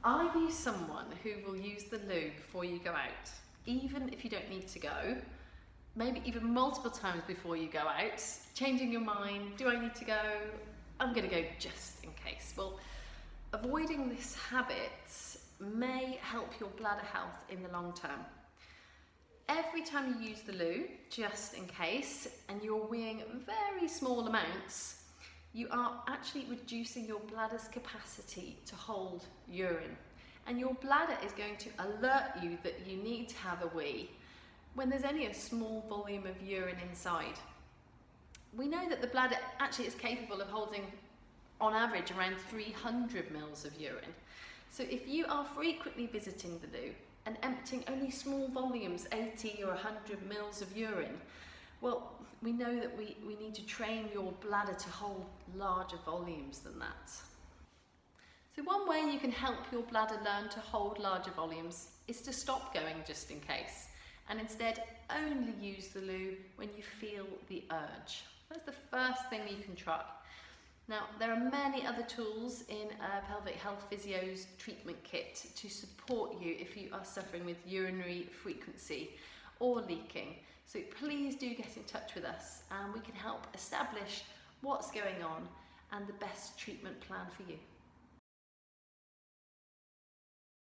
Are you someone who will use the loo before you go out, even if you don't need to go? Maybe even multiple times before you go out, changing your mind, do I need to go? I'm going to go just in case. Well, avoiding this habit may help your bladder health in the long term. Every time you use the loo, just in case, and you're weeing very small amounts, you are actually reducing your bladder's capacity to hold urine. And your bladder is going to alert you that you need to have a wee when there's only a small volume of urine inside. We know that the bladder actually is capable of holding, on average, around 300 mils of urine. So if you are frequently visiting the loo and emptying only small volumes, 80 or 100 mils of urine, well, we know that we need to train your bladder to hold larger volumes than that. So one way you can help your bladder learn to hold larger volumes is to stop going just in case, and instead only use the loo when you feel the urge. That's the first thing you can try. Now, there are many other tools in Pelvic Health Physio's treatment kit to support you if you are suffering with urinary frequency or leaking. So please do get in touch with us and we can help establish what's going on and the best treatment plan for you.